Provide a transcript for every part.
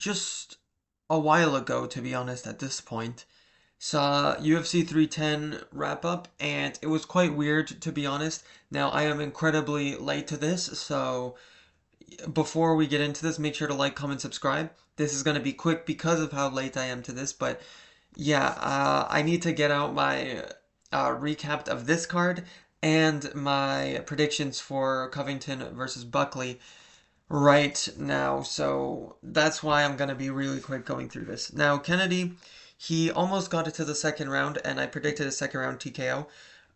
just a while ago, to be honest, at this point. Saw UFC 310 wrap up, and it was quite weird, to be honest. Now, I am incredibly late to this, so before we get into this, make sure to like, comment, subscribe. This is going to be quick because of how late I am to this, but yeah, I need to get out my recap of this card and my predictions for Covington versus Buckley right now. So that's why I'm going to be really quick going through this. Now, Kennedy, he almost got it to the second round, and I predicted a second round TKO.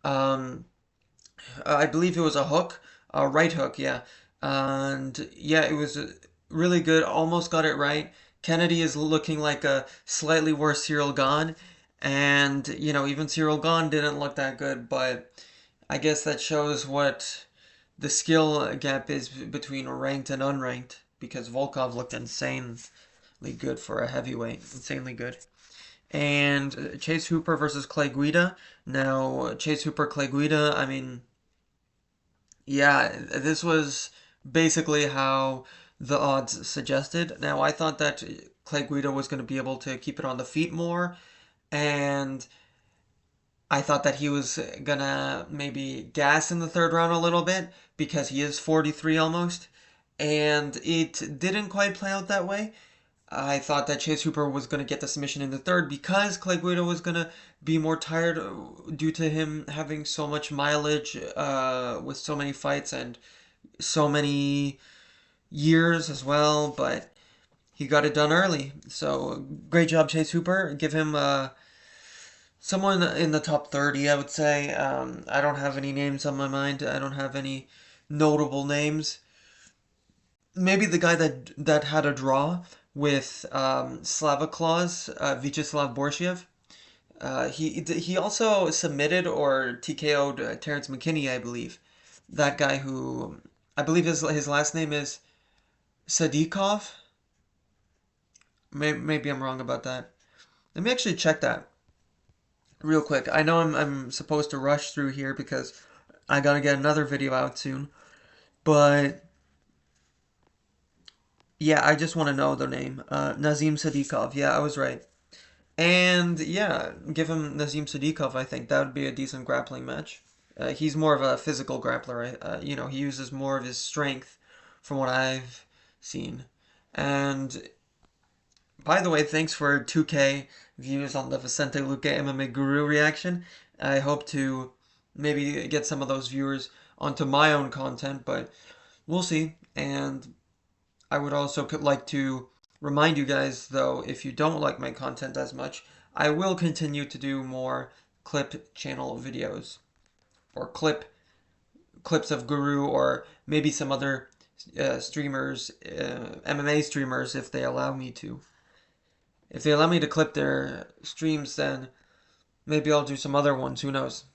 Um, I believe it was a hook, a right hook, yeah. And yeah, it was really good. Almost got it right. Kennedy is looking like a slightly worse Cyril Gahn. And, even Cyril Gahn didn't look that good, but I guess that shows what the skill gap is between ranked and unranked, because Volkov looked insanely good for a heavyweight. Insanely good. And Chase Hooper versus Clay Guida. Now, Chase Hooper, Clay Guida, I mean, yeah, this was basically how the odds suggested. Now, I thought that Clay Guida was going to be able to keep it on the feet more, and I thought that he was gonna maybe gas in the third round a little bit because he is 43 almost, and it didn't quite play out that way. I thought that Chase Hooper was going to get the submission in the third because Clay Guida was going to be more tired due to him having so much mileage with so many fights and so many years as well, but he got it done early. So great job, Chase Hooper. Give him someone in the top 30, I would say. I don't have any names on my mind. I don't have any notable names. Maybe the guy that had a draw with Slava Claus, Vyacheslav Borshiev. He also submitted or TKO'd Terrence McKinney, I believe. That guy who I believe his last name is Sadikov. Maybe I'm wrong about that. Let me actually check that real quick. I know I'm supposed to rush through here because I gotta get another video out soon. But yeah, I just want to know the name. Nazim Sadikov. Yeah, I was right. And yeah, give him Nazim Sadikov. I think that would be a decent grappling match. He's more of a physical grappler. Right? He uses more of his strength, from what I've seen. And by the way, thanks for 2K views on the Vicente Luque MMA Guru reaction. I hope to maybe get some of those viewers onto my own content, but we'll see. And I would also like to remind you guys, though, if you don't like my content as much, I will continue to do more clip channel videos or clips of Guru or maybe some other streamers, MMA streamers, if they allow me to. If they allow me to clip their streams, then maybe I'll do some other ones. Who knows?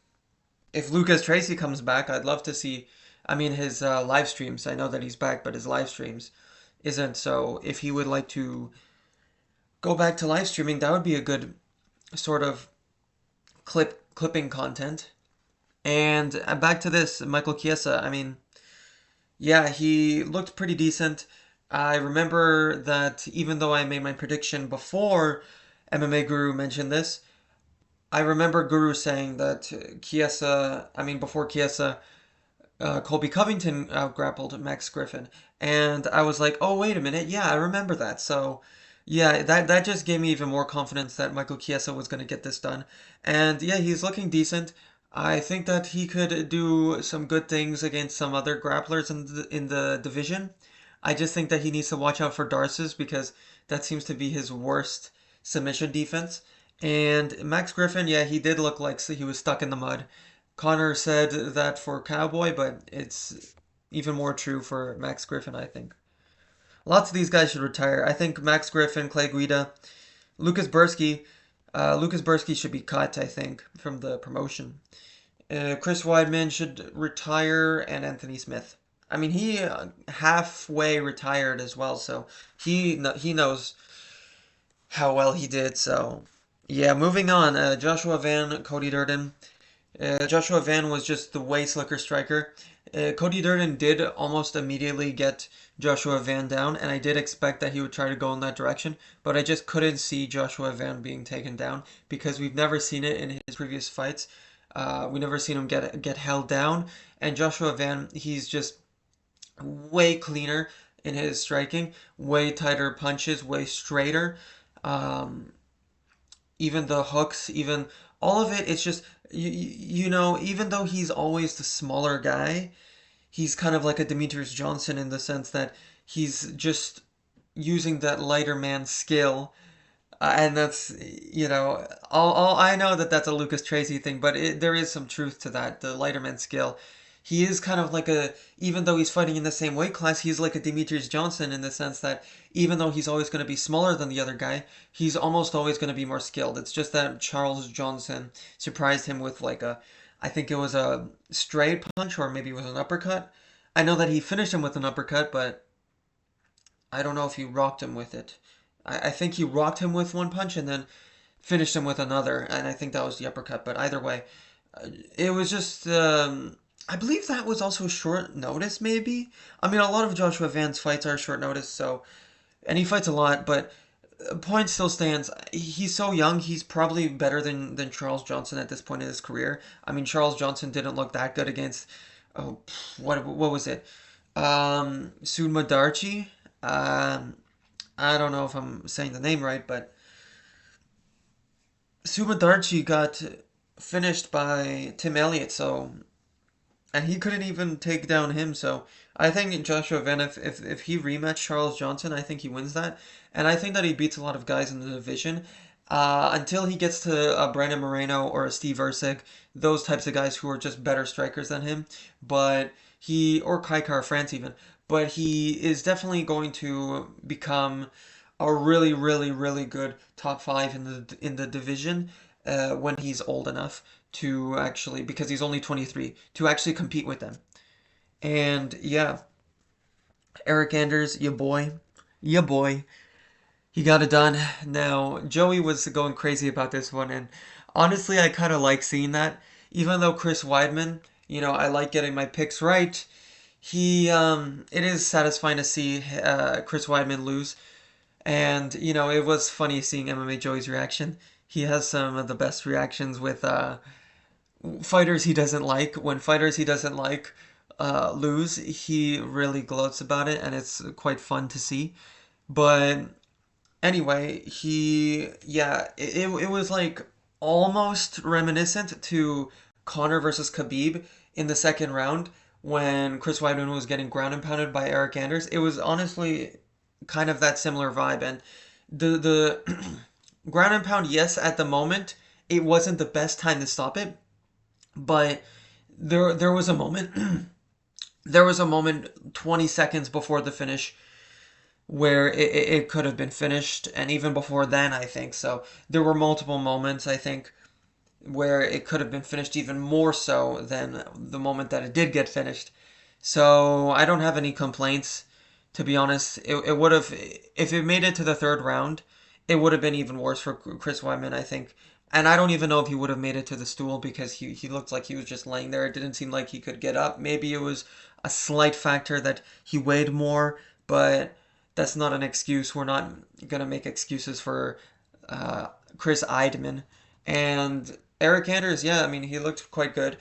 If Lucas Tracy comes back, I'd love to see. I mean, his live streams. I know that he's back, but his live streams isn't. So if he would like to go back to live streaming, that would be a good sort of clipping content. And back to this, Michael Chiesa. I mean, yeah, he looked pretty decent. I remember that even though I made my prediction before MMA Guru mentioned this, I remember Guru saying that before Chiesa, Colby Covington outgrappled Max Griffin. And I was like, oh, wait a minute. Yeah, I remember that. So, yeah, that just gave me even more confidence that Michael Chiesa was going to get this done. And yeah, he's looking decent. I think that he could do some good things against some other grapplers in the division. I just think that he needs to watch out for Darces because that seems to be his worst submission defense. And Max Griffin, yeah, he did look like he was stuck in the mud. Connor said that for Cowboy, but it's even more true for Max Griffin, I think. Lots of these guys should retire. I think Max Griffin, Clay Guida, Lucas Bursky. Lucas Bursky should be cut, I think, from the promotion. Chris Weidman should retire, and Anthony Smith. I mean, he halfway retired as well, so he knows how well he did. So yeah, moving on. Joshua Van, Cody Durden. Joshua Van was just the way slicker striker. Cody Durden did almost immediately get Joshua Van down, and I did expect that he would try to go in that direction, but I just couldn't see Joshua Van being taken down because we've never seen it in his previous fights. We never seen him get held down, and Joshua Van, he's just way cleaner in his striking, way tighter punches, way straighter. Um, Even the hooks, even all of it, it's just even though he's always the smaller guy, he's kind of like a Demetrius Johnson in the sense that he's just using that lighter man skill, and that's all I know that that's a Lucas Tracy thing, but there is some truth to that. The lighter man skill, he is kind of like a, even though he's fighting in the same weight class, he's like a Demetrius Johnson in the sense that even though he's always going to be smaller than the other guy, he's almost always going to be more skilled. It's just that Charles Johnson surprised him with like a, I think it was a straight punch or maybe it was an uppercut. I know that he finished him with an uppercut, but I don't know if he rocked him with it. I think he rocked him with one punch and then finished him with another, and I think that was the uppercut. But either way, it was just. I believe that was also short notice, maybe. I mean, a lot of Joshua Van's fights are short notice, so and he fights a lot, but point still stands. He's so young. He's probably better than Charles Johnson at this point in his career. I mean, Charles Johnson didn't look that good against. Oh, what was it? Sudmadarchi. I don't know if I'm saying the name right, but Sudmadarchi got finished by Tim Elliott, so and he couldn't even take down him. So I think Joshua Van, if he rematched Charles Johnson, I think he wins that, and I think that he beats a lot of guys in the division. Until he gets to Brandon Moreno or a Steve Erceg, those types of guys who are just better strikers than him, but he or Kai Kara France even, but he is definitely going to become a really, really, really good top five in the division when he's old enough to actually, because he's only 23, to actually compete with them. And yeah, Eric Anders, ya boy, he got it done. Now, Joey was going crazy about this one, and honestly, I kind of like seeing that. Even though Chris Weidman, I like getting my picks right. It is satisfying to see Chris Weidman lose, and it was funny seeing MMA Joey's reaction. He has some of the best reactions with fighters he doesn't like. When fighters he doesn't like lose, he really gloats about it, and it's quite fun to see. But anyway, it was like almost reminiscent to Conor versus Khabib in the second round when Chris Weidman was getting ground and pounded by Eric Anders. It was honestly kind of that similar vibe, and the ground and pound, yes, at the moment it wasn't the best time to stop it, but there was a moment there was a moment 20 seconds before the finish where it could have been finished, and even before then, I think. So there were multiple moments, I think, where it could have been finished even more so than the moment that it did get finished. So I don't have any complaints, to be honest. It would have, if it made it to the third round, it would have been even worse for Chris Weidman, I think. And I don't even know if he would have made it to the stool because he looked like he was just laying there. It didn't seem like he could get up. Maybe it was a slight factor that he weighed more, but that's not an excuse. We're not going to make excuses for Chris Weidman. And Eric Anders, yeah, I mean, he looked quite good.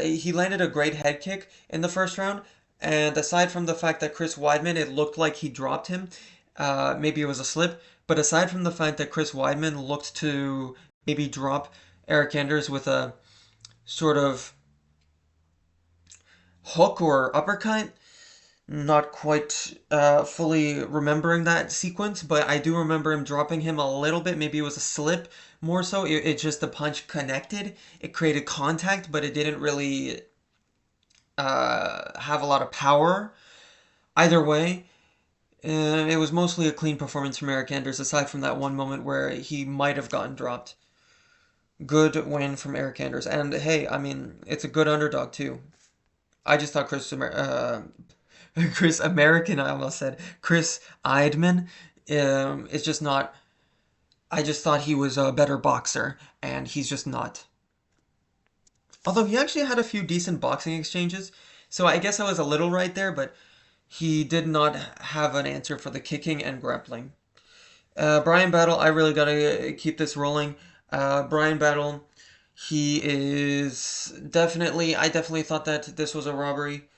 He landed a great head kick in the first round. And aside from the fact that Chris Weidman, it looked like he dropped him. Maybe it was a slip. But aside from the fact that Chris Weidman looked to maybe drop Eric Anders with a sort of hook or uppercut, not quite fully remembering that sequence, but I do remember him dropping him a little bit. Maybe it was a slip more so. It just the punch connected. It created contact, but it didn't really have a lot of power. Either way, it was mostly a clean performance from Eric Anders, aside from that one moment where he might have gotten dropped. Good win from Eric Anders. And hey, I mean, it's a good underdog too. I just thought Chris American, I almost said Chris Weidman, is just not. I just thought he was a better boxer, and he's just not. Although he actually had a few decent boxing exchanges, so I guess I was a little right there, but he did not have an answer for the kicking and grappling. Brian Battle, I really gotta keep this rolling. Brian Battle, he is definitely. I definitely thought that this was a robbery.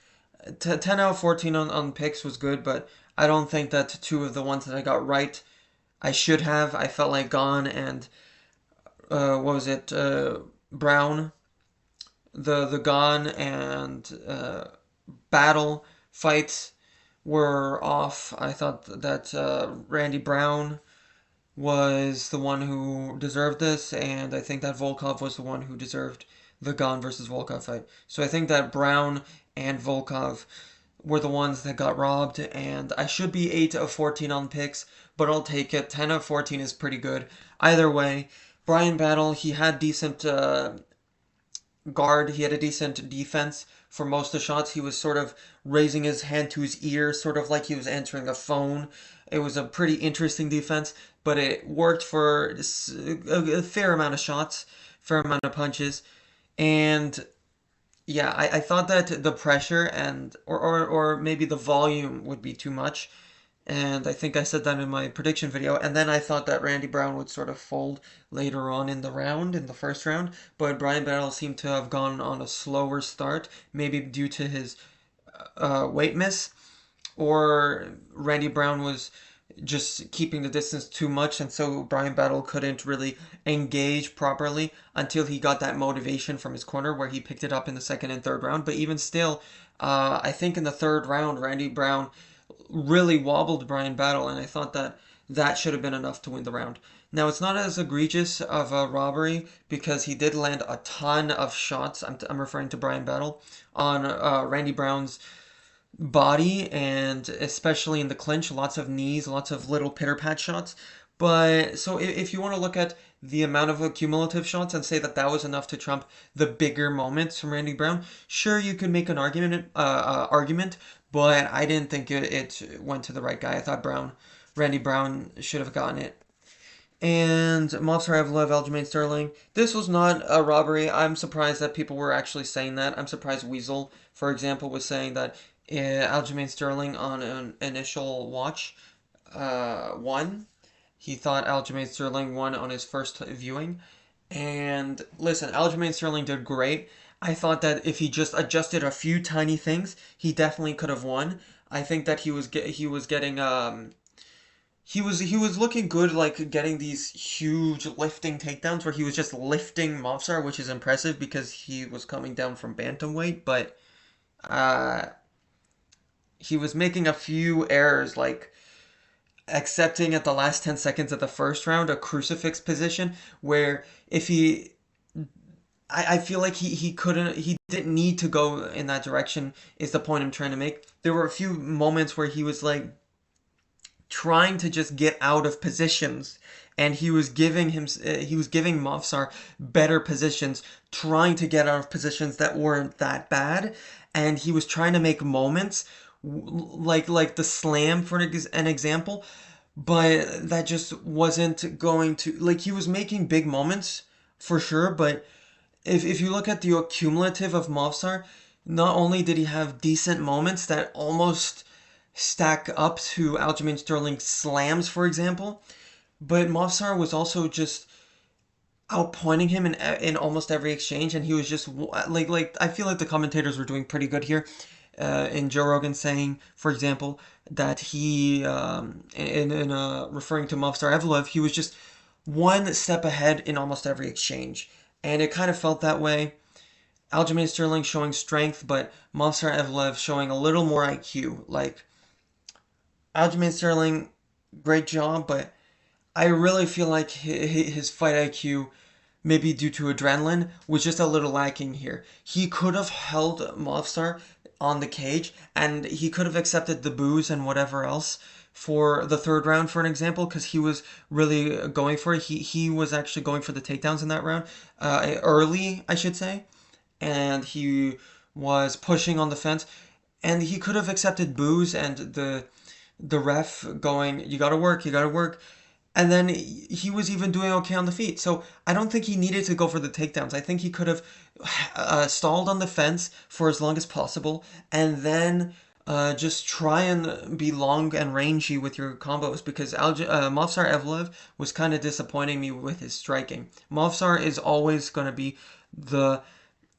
10 out of 14 on picks was good, but I don't think that two of the ones that I got right I should have. I felt like Gone and what was it? Brown, the Gone and Battle fights were off. I thought that Randy Brown was the one who deserved this, and I think that Volkov was the one who deserved the Gone versus Volkov fight. So I think that Brown and Volkov were the ones that got robbed, and I should be 8 of 14 on picks, but I'll take it. 10 of 14 is pretty good. Either way, Brian Battle, he had decent guard, he had a decent defense for most of the shots. He was sort of raising his hand to his ear, sort of like he was answering a phone. It was a pretty interesting defense, but it worked for a fair amount of shots, fair amount of punches, and yeah, I thought that the pressure and or maybe the volume would be too much. And I think I said that in my prediction video. And then I thought that Randy Brown would sort of fold later on in the round, in the first round. But Brian Battle seemed to have gone on a slower start, maybe due to his weight miss, or Randy Brown was just keeping the distance too much, and so Brian Battle couldn't really engage properly until he got that motivation from his corner where he picked it up in the second and third round. But even still, I think in the third round, Randy Brown really wobbled Brian Battle, and I thought that that should have been enough to win the round. Now, it's not as egregious of a robbery because he did land a ton of shots. I'm referring to Brian Battle on Randy Brown's body, and especially in the clinch, lots of knees, lots of little pitter pat shots. But so if you want to look at the amount of cumulative shots and say that that was enough to trump the bigger moments from Randy Brown, sure you could make an argument, but I didn't think it went to the right guy. I thought Randy Brown should have gotten it. And Movsar Evloev, Aljamain Sterling. This was not a robbery. I'm surprised that people were actually saying that. I'm surprised Weasel, for example, was saying that Aljamain Sterling on an initial watch won. He thought Aljamain Sterling won on his first viewing. And listen, Aljamain Sterling did great. I thought that if he just adjusted a few tiny things, he definitely could have won. I think that he was getting he was looking good, like getting these huge lifting takedowns where he was just lifting Movsar, which is impressive because he was coming down from bantamweight, but uh, he was making a few errors, like accepting at the last 10 seconds of the first round a crucifix position where if he I feel like he didn't need to go in that direction is the point I'm trying to make. There were a few moments where he was like trying to just get out of positions, and he was giving Mofsar better positions, trying to get out of positions that weren't that bad, and he was trying to make moments like the slam for an example, but that just wasn't going to, like, he was making big moments for sure, but if you look at the cumulative of Mofsar, not only did he have decent moments that almost stack up to Aljamain Sterling's slams, for example, but Mofsar was also just outpointing him in almost every exchange, and he was just like I feel like the commentators were doing pretty good here. In Joe Rogan saying, for example, that he in referring to Mofsar Evloev, he was just one step ahead in almost every exchange, and it kind of felt that way. Aljamain Sterling showing strength, but Mofsar Evloev showing a little more IQ. Like Aljamain Sterling, great job, but I really feel like his fight IQ, maybe due to adrenaline, was just a little lacking here. He could have held Mofsar on the cage, and he could have accepted the boos and whatever else for the third round, for an example, because he was really going for it. He was actually going for the takedowns in that round, early, I should say, and he was pushing on the fence, and he could have accepted boos and the ref going, you gotta work. And then he was even doing okay on the feet. So I don't think he needed to go for the takedowns. I think he could have stalled on the fence for as long as possible and then just try and be long and rangy with your combos because Movsar Evlev was kind of disappointing me with his striking. Movsar is always going to be the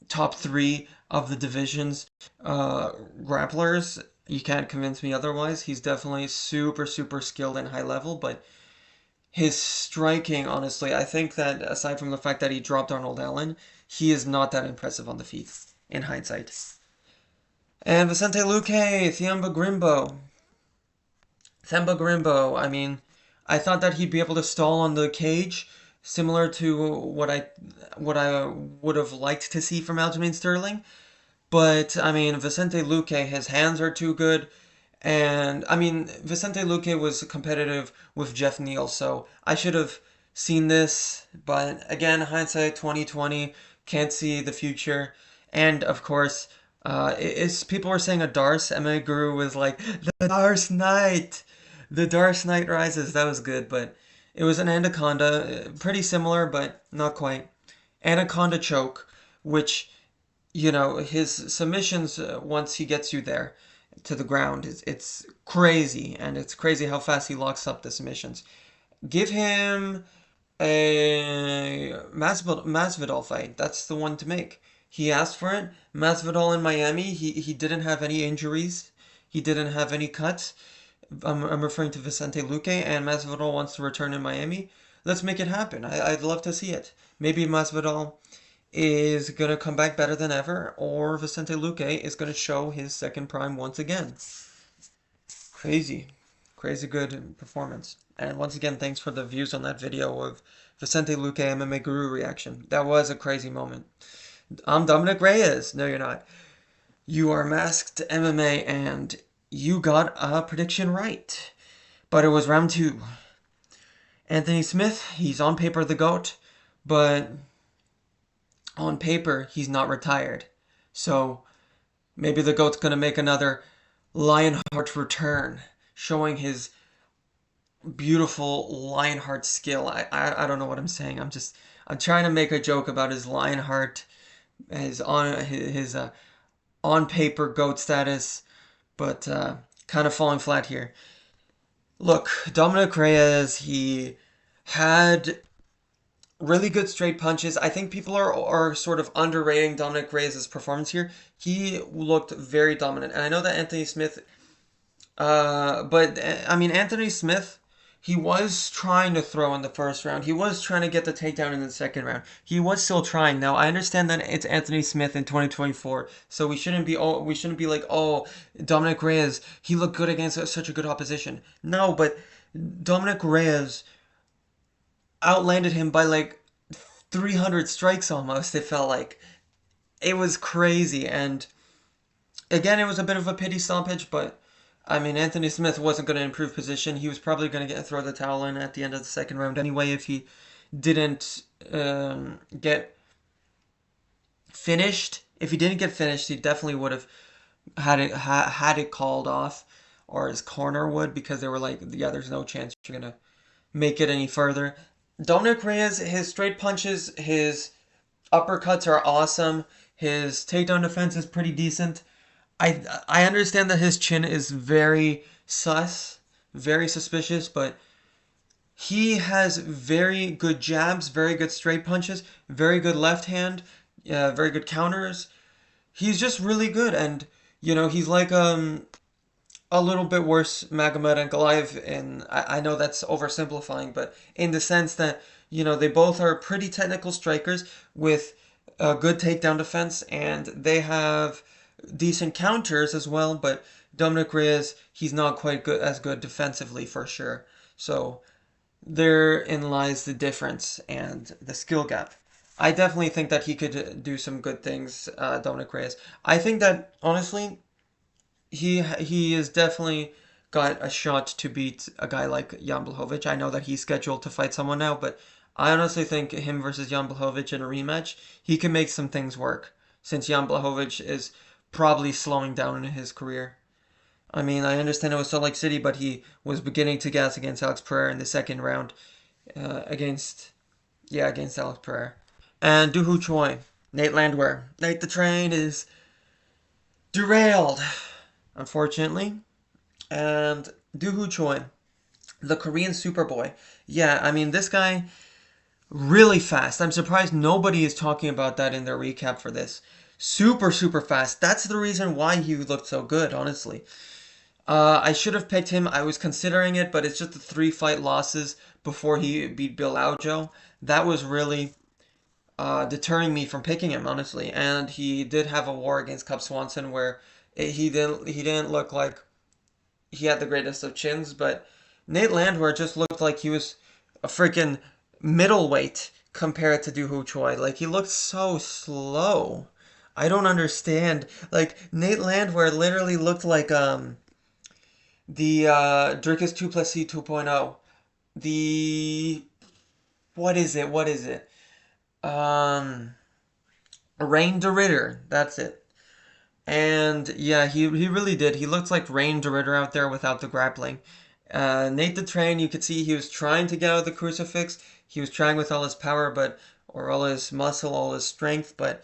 top three of the division's grapplers. You can't convince me otherwise. He's definitely super, super skilled and high level, but his striking, honestly, I think that aside from the fact that he dropped Arnold Allen, he is not that impressive on the feet, in hindsight. And Vicente Luque, Thiamba Grimbo. Themba Grimbo, I mean, I thought that he'd be able to stall on the cage, similar to what I would have liked to see from Aljamain Sterling. But I mean, Vicente Luque, his hands are too good. And I mean, Vicente Luque was competitive with Jeff Neal, so I should have seen this. But again, hindsight 2020, can't see the future. And of course, it's people were saying a Darce. MMA Guru was like, the Darce Knight, the Darce Knight rises. That was good, but it was an Anaconda, pretty similar, but not quite. Anaconda choke, which his submissions once he gets you there to the ground, it's crazy, and it's crazy how fast he locks up the submissions. Give him a Masvidal fight. That's the one to make. He asked for it. Masvidal in Miami. He didn't have any injuries. He didn't have any cuts. I'm referring to Vicente Luque, and Masvidal wants to return in Miami. Let's make it happen. I'd love to see it. Maybe Masvidal is going to come back better than ever, or Vicente Luque is going to show his second prime once again. Crazy. Crazy good performance. And once again, thanks for the views on that video of Vicente Luque MMA Guru reaction. That was a crazy moment. I'm Dominic Reyes. No, you're not. You are Masked MMA, and you got a prediction right. But it was round 2. Anthony Smith, he's on paper the GOAT, but on paper, he's not retired. So maybe the GOAT's going to make another Lionheart return, showing his beautiful Lionheart skill. I don't know what I'm saying. I'm trying to make a joke about his Lionheart, his on paper GOAT status, but kind of falling flat here. Look, Dominic Reyes, he had really good straight punches. I think people are sort of underrating Dominic Reyes' performance here. He looked very dominant. And I know that Anthony Smith, but I mean, Anthony Smith, he was trying to throw in the first round. He was trying to get the takedown in the second round. He was still trying. Now, I understand that it's Anthony Smith in 2024, so we shouldn't be like, oh, Dominic Reyes, he looked good against such a good opposition. No, but Dominic Reyes outlanded him by like 300 strikes almost, it felt like. It was crazy, and again, it was a bit of a pity stoppage, but I mean, Anthony Smith wasn't going to improve position. He was probably going to throw the towel in at the end of the second round anyway if he didn't get finished. If he didn't get finished, he definitely would have had it called off, or his corner would, because they were like, yeah, there's no chance you're going to make it any further. Dominic Reyes, his straight punches, his uppercuts are awesome. His takedown defense is pretty decent. I understand that his chin is very sus, very suspicious, but he has very good jabs, very good straight punches, very good left hand, very good counters. He's just really good, and he's like a little bit worse Magomed Ankalaev, and I know that's oversimplifying, but in the sense that they both are pretty technical strikers with a good takedown defense, and they have decent counters as well, but Dominic Reyes, he's not quite as good defensively for sure. So therein lies the difference and the skill gap. I definitely think that he could do some good things, Dominic Reyes. I think that, honestly, he is definitely got a shot to beat a guy like Jan Blachowicz. I know that he's scheduled to fight someone now, but I honestly think him versus Jan Blachowicz in a rematch, he can make some things work, since Jan Blachowicz is probably slowing down in his career. I mean, I understand it was Salt Lake City, but he was beginning to gas against Alex Pereira in the second round, against Alex Pereira. And Doo Ho Choi, Nate Landwehr. Nate, the train is derailed. unfortunately. And Doohoo Choi, the Korean Superboy. Yeah, I mean, this guy really fast. I'm surprised nobody is talking about that in their recap for this. Super, super fast. That's the reason why he looked so good, honestly. I should have picked him. I was considering it, but it's just the three fight losses before he beat Bill Aujo. That was really deterring me from picking him, honestly. And he did have a war against Cub Swanson where he didn't look like he had the greatest of chins, but Nate Landwehr just looked like he was a freaking middleweight compared to Doohoo Choi. Like he looked so slow. I don't understand. Like Nate Landwehr literally looked like the Drickus 2 plus C 2.0. The what is it? What is it? Um Rain de Ritter. That's it. And yeah, he really did. He looked like Rain de Ritter out there without the grappling. Nate the Train, you could see he was trying to get out of the crucifix. He was trying with all his power, or all his muscle, all his strength. But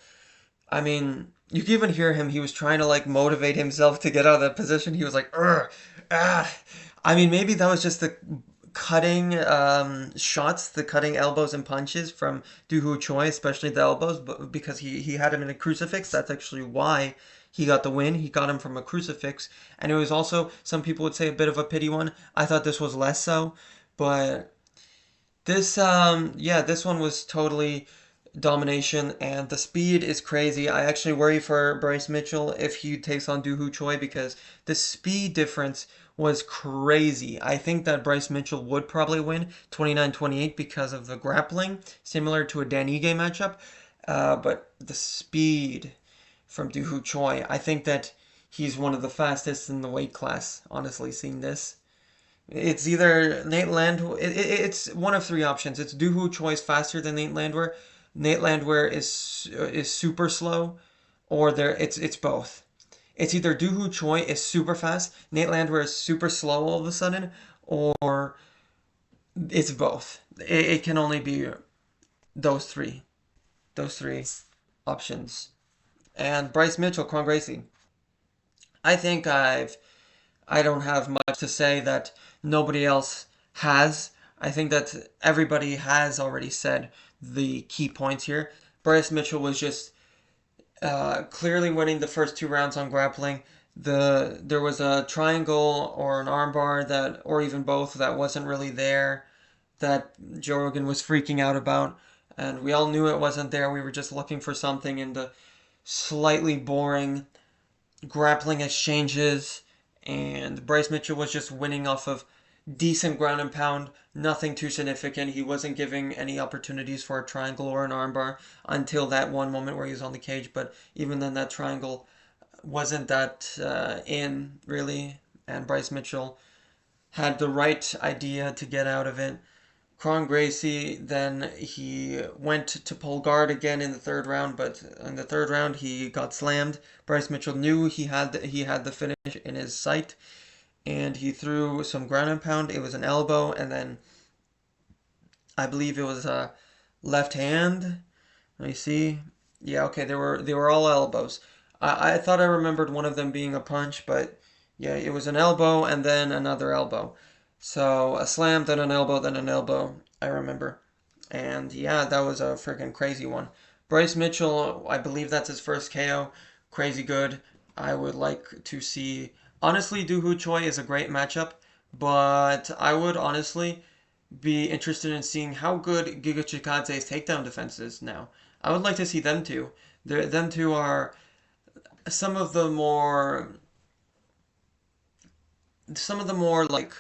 I mean, you can even hear him. He was trying to like motivate himself to get out of that position. He was like, "Ugh, ah." I mean, maybe that was just the cutting shots, the cutting elbows and punches from Doohoo Choi, especially the elbows, but because he had him in a crucifix. That's actually why he got the win. He got him from a crucifix, and it was also, some people would say, a bit of a pity one. I thought this was less so, but yeah, this one was totally domination, and the speed is crazy. I actually worry for Bryce Mitchell if he takes on Doohoo Choi because the speed difference was crazy. I think that Bryce Mitchell would probably win 29-28 because of the grappling, similar to a Dan Ige matchup. But the speed from Doohoo Choi, I think that he's one of the fastest in the weight class, honestly, seeing this. It's either Nate Landwehr. It's one of three options. It's Doohoo Choi's faster than Nate Landwehr. Nate Landwehr is super slow, or it's both. It's either Doohoo Choi is super fast, Nate Landwehr is super slow all of a sudden, or it's both. It can only be those three. Those three options. And Bryce Mitchell, Quan Gracie. I think I don't have much to say that nobody else has. I think that everybody has already said the key points here. Bryce Mitchell was just clearly winning the first two rounds on grappling. There was a triangle or an armbar that, or even both, that wasn't really there, that Joe Rogan was freaking out about, and we all knew it wasn't there. We were just looking for something in the slightly boring grappling exchanges, and Bryce Mitchell was just winning off of decent ground and pound, nothing too significant. He wasn't giving any opportunities for a triangle or an armbar until that one moment where he was on the cage, but even then that triangle wasn't that in, really, and Bryce Mitchell had the right idea to get out of it. Kron Gracie, then he went to pull guard again in the third round, but in the third round he got slammed. Bryce Mitchell knew he had the finish in his sight, and he threw some ground and pound. It was an elbow, and then I believe it was a left hand. Let me see. Yeah, okay, they were all elbows. I thought I remembered one of them being a punch, but yeah, it was an elbow and then another elbow. So a slam, then an elbow, then an elbow. I remember. And yeah, that was a freaking crazy one. Bryce Mitchell, I believe that's his first KO. Crazy good. I would like to see. Honestly, Doohoo Choi is a great matchup, but I would honestly be interested in seeing how good Giga Chikadze's takedown defense is now. I would like to see them two. Them two are some of the more, like,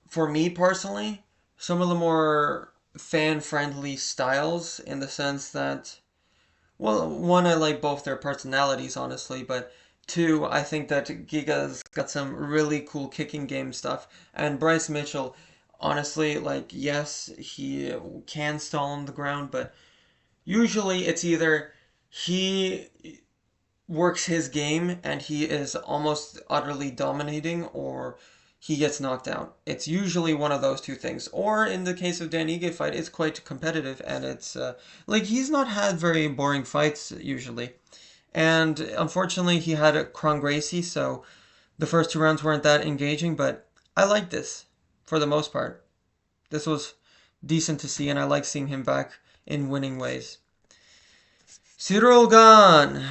for me personally, some of the more fan-friendly styles, in the sense that, well, one, I like both their personalities, honestly, but two, I think that Giga's got some really cool kicking game stuff, and Bryce Mitchell, honestly, like, yes, he can stall on the ground, but usually it's either he works his game and he is almost utterly dominating, or he gets knocked out. It's usually one of those two things. Or in the case of Dan Ige fight, it's quite competitive, and it's like, he's not had very boring fights usually. And unfortunately, he had a Kron Gracie, so The first two rounds weren't that engaging, but I liked this for the most part. This was decent to see, and I like seeing him back in winning ways. Cyril Gane.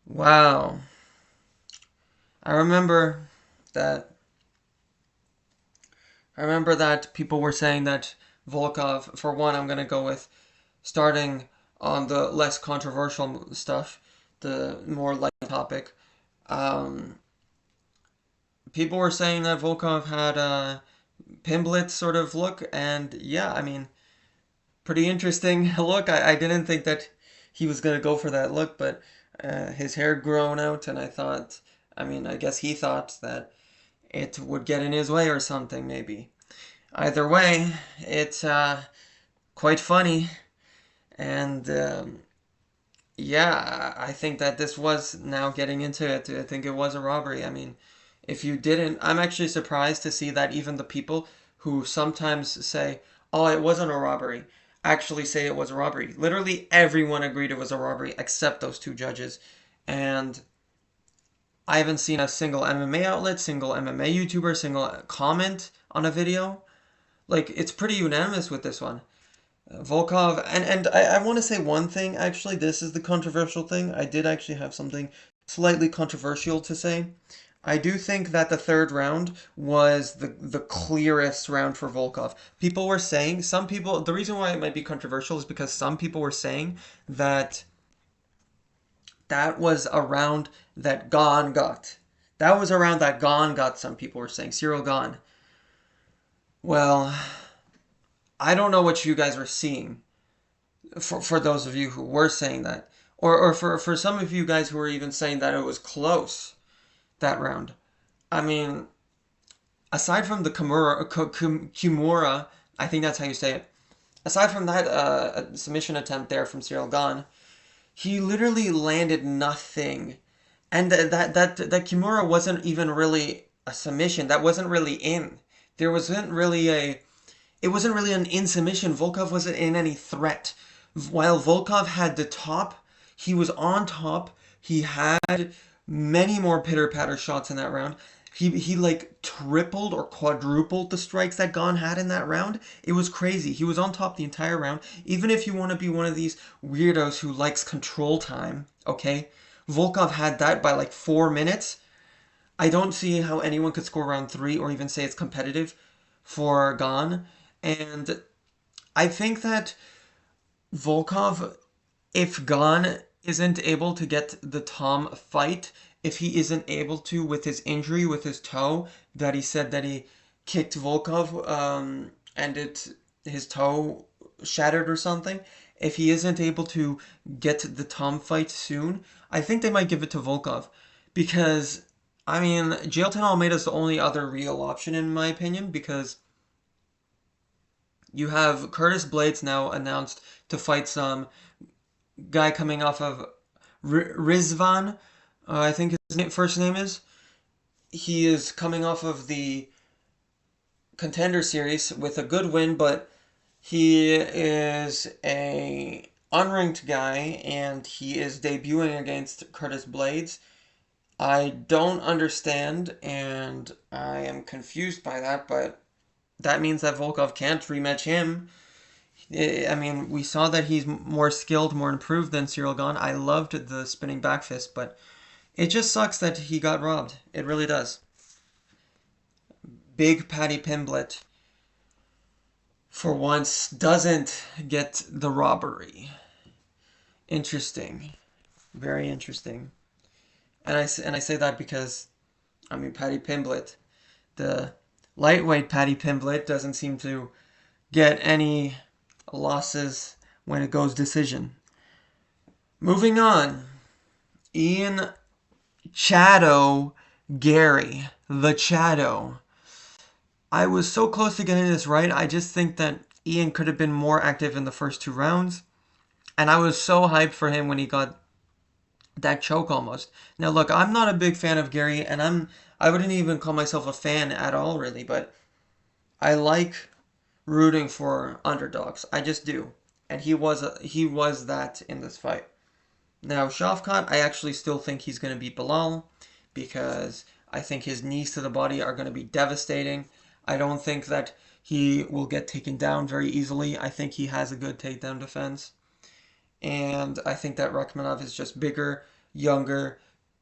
Wow. I remember that people were saying that Volkov, for one, I'm going to go with starting on the less controversial stuff, the more light topic. Um, People were saying that Volkov had a Pimblett sort of look, and yeah, I mean, pretty interesting look. I didn't think that he was going to go for that look, but his hair grown out, and I thought, I mean, I guess he thought that it would get in his way or something, maybe. Either way, it's quite funny, and yeah, I think that this was now getting into it. I think it was a robbery. I mean, if you didn't, I'm actually surprised to see that even the people who sometimes say, oh, it wasn't a robbery, actually say it was a robbery. Literally everyone agreed it was a robbery except those two judges. And I haven't seen a single MMA outlet, single MMA YouTuber, single comment on a video. Like, it's pretty unanimous with this one. Volkov, and I want to say one thing, actually. This is the controversial thing. I did actually have something slightly controversial to say. I do think that the third round was the clearest round for Volkov. People were saying, some people, the reason why it might be controversial is because some people were saying that that was a round that Gane got. That was a round that Gane got, some people were saying. Cyril Gane. Well, I don't know what you guys were seeing for those of you who were saying that. Or for some of you guys who were even saying that it was close, that round. I mean, aside from the Kimura, I think that's how you say it. Aside from that submission attempt there from Cyril Gane, he literally landed nothing. And that Kimura wasn't even really a submission. That wasn't really in. There wasn't really a... It wasn't really an in submission. Volkov wasn't in any threat. While Volkov had the top, he was on top. He had many more pitter-patter shots in that round. He like tripled or quadrupled the strikes that Gane had in that round. It was crazy. He was on top the entire round. Even if you want to be one of these weirdos who likes control time, okay? Volkov had that by like 4 minutes. I don't see how anyone could score round 3 or even say it's competitive for Gane. And I think that Volkov, if Gane isn't able to get the Tom fight, if he isn't able to with his injury, with his toe, that he said that he kicked Volkov and his toe shattered or something, if he isn't able to get the Tom fight soon, I think they might give it to Volkov. Because, I mean, Jailton Almeida's the only other real option in my opinion, because you have Curtis Blades now announced to fight some guy coming off of Rizvan, I think his first name is. He is coming off of the Contender Series with a good win, but he is a unranked guy and he is debuting against Curtis Blades. I don't understand and I am confused by that, but that means that Volkov can't rematch him. I mean, we saw that he's more skilled, more improved than Cyril Gane. I loved the spinning back fist, but it just sucks that he got robbed. It really does. Big Paddy Pimblett, for once, doesn't get the robbery. Interesting. Very interesting. And I say that because, I mean, Paddy Pimblett, the lightweight Paddy Pimblett, doesn't seem to get any losses when it goes decision. Moving on. Ian Chado Gary. The Chado. I was so close to getting this right. I just think that Ian could have been more active in the first 2 rounds. And I was so hyped for him when he got that choke almost. Now look, I'm not a big fan of Gary, and I wouldn't even call myself a fan at all really, but I like rooting for underdogs. I just do. And he was that in this fight. Now, Shavkat, I actually still think he's going to beat Bilal. because I think his knees to the body are going to be devastating. I don't think that he will get taken down very easily. I think he has a good takedown defense. And I think that Rachmanov is just bigger, younger,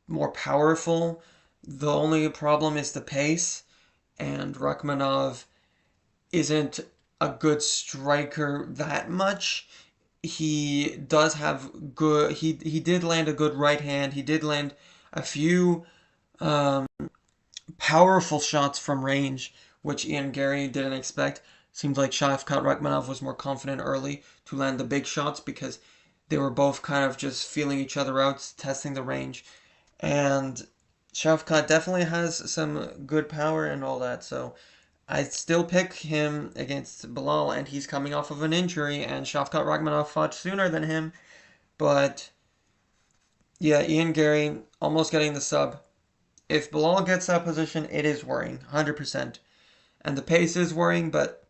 more powerful. The only problem is the pace, and Rachmanov isn't a good striker that much. He does have good. He did land a good right hand. He did land a few um, powerful shots from range, which Ian Gary didn't expect. Seems like Shavkat Rachmanov was more confident early to land the big shots because they were both kind of just feeling each other out, testing the range. And Shavkat definitely has some good power and all that, so I'd still pick him against Bilal, and he's coming off of an injury, and Shavkat Rachmanov fought sooner than him. But yeah, Ian Gary almost getting the sub. If Bilal gets that position, it is worrying, 100%. And the pace is worrying, but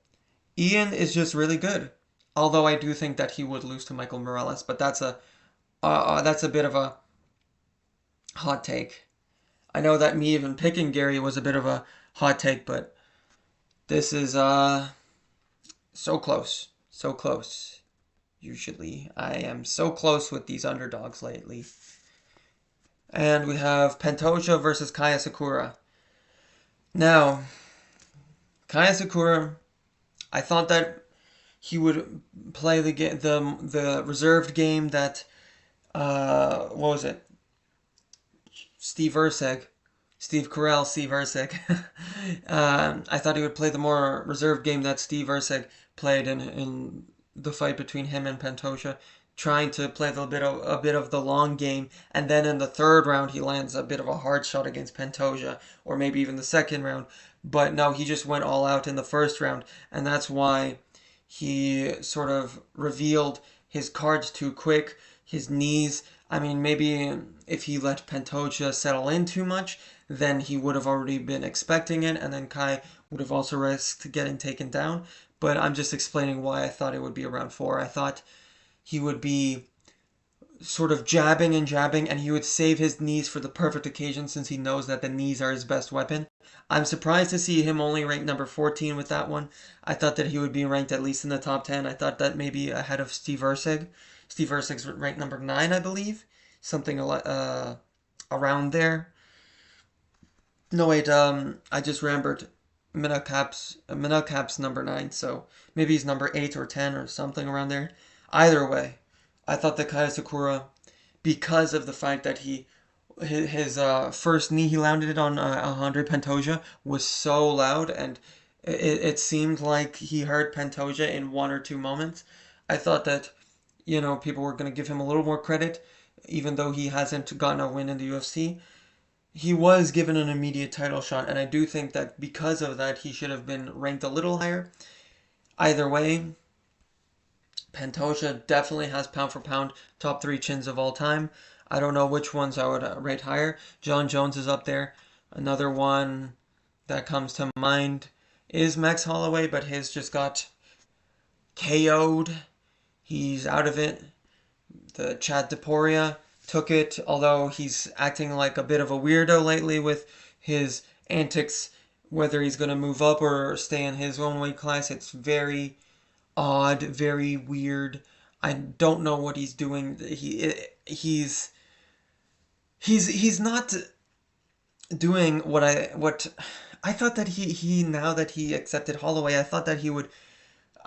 Ian is just really good. Although I do think that he would lose to Michael Morales, but that's a bit of a hot take. I know that me even picking Gary was a bit of a hot take, but this is so close. So close. Usually. I am so close with these underdogs lately. And we have Pantoja versus Kaya Sakura. Now, Kaya Sakura, I thought that he would play the reserved game that what was it? Steve Erceg. Steve Carell, Steve Erceg. I thought he would play the more reserved game that Steve Erceg played in the fight between him and Pantoja, trying to play a bit of the long game, and then in the third round he lands a bit of a hard shot against Pantoja, or maybe even the second round. But no, he just went all out in the first round, and that's why he sort of revealed his cards too quick, his knees. I mean, maybe if he let Pantoja settle in too much, then he would have already been expecting it, and then Kai would have also risked getting taken down. But I'm just explaining why I thought it would be around 4. I thought he would be sort of jabbing and jabbing, and he would save his knees for the perfect occasion since he knows that the knees are his best weapon. I'm surprised to see him only ranked number 14 with that one. I thought that he would be ranked at least in the top 10. I thought that maybe ahead of Steve Erceg. Steve Erceg's ranked number 9, I believe. Something around there. No, wait, I just remembered. Minacap's number 9, so maybe he's number 8 or 10 or something around there. Either way, I thought that Kaya Sakura, because of the fact that his first knee he landed it on Andre Pantoja was so loud, and it seemed like he hurt Pantoja in 1 or 2 moments. I thought that, people were going to give him a little more credit, even though he hasn't gotten a win in the UFC. He was given an immediate title shot, and I do think that because of that, he should have been ranked a little higher. Either way, Pantoja definitely has pound for pound top 3 chins of all time. I don't know which ones I would rate higher. John Jones is up there. Another one that comes to mind is Max Holloway, but his just got KO'd. He's out of it. The Chad Deporia took it, although he's acting like a bit of a weirdo lately with his antics, whether he's going to move up or stay in his own weight class. It's very odd, very weird. I don't know what he's doing. He's not doing what I thought that he now that he accepted Holloway, I thought that he would.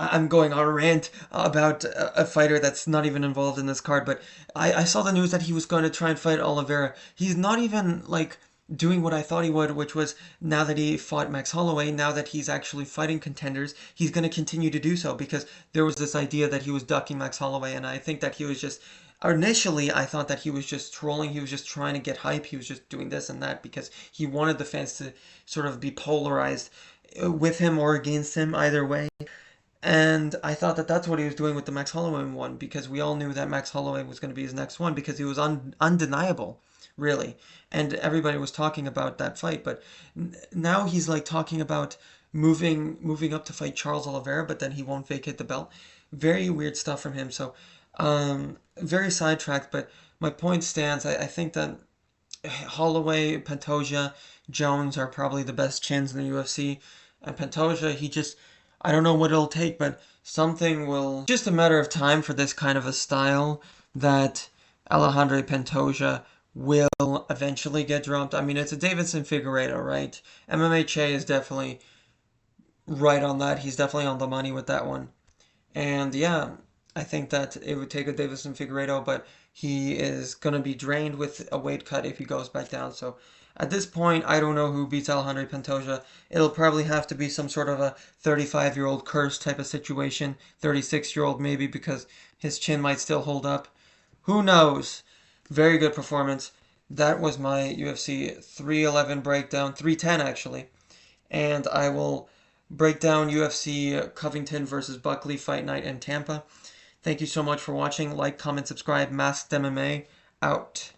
I'm going on a rant about a fighter that's not even involved in this card, but I saw the news that he was going to try and fight Oliveira. He's not even doing what I thought he would, which was now that he fought Max Holloway, now that he's actually fighting contenders, he's going to continue to do so because there was this idea that he was ducking Max Holloway, and I think that he was just. Initially, I thought that he was just trolling. He was just trying to get hype. He was just doing this and that because he wanted the fans to sort of be polarized with him or against him, either way. And I thought that that's what he was doing with the Max Holloway one because we all knew that Max Holloway was going to be his next one because he was undeniable, really. And everybody was talking about that fight. But now he's talking about moving up to fight Charles Oliveira, but then he won't vacate the belt. Very weird stuff from him. So very sidetracked, but my point stands. I think that Holloway, Pantoja, Jones are probably the best chins in the UFC. And Pantoja, I don't know what it'll take, but something will. Just a matter of time for this kind of a style that Alejandro Pantoja will eventually get dropped. I mean, it's a Davidson Figueiredo, right? MMA Che is definitely right on that. He's definitely on the money with that one. And yeah, I think that it would take a Davison Figueiredo, but he is going to be drained with a weight cut if he goes back down. So at this point, I don't know who beats Alejandro Pantoja. It'll probably have to be some sort of a 35-year-old curse type of situation, 36-year-old maybe, because his chin might still hold up. Who knows? Very good performance. That was my UFC 311 breakdown, 310 actually. And I will break down UFC Covington versus Buckley Fight Night in Tampa. Thank you so much for watching. Like, comment, subscribe. Masked MMA out.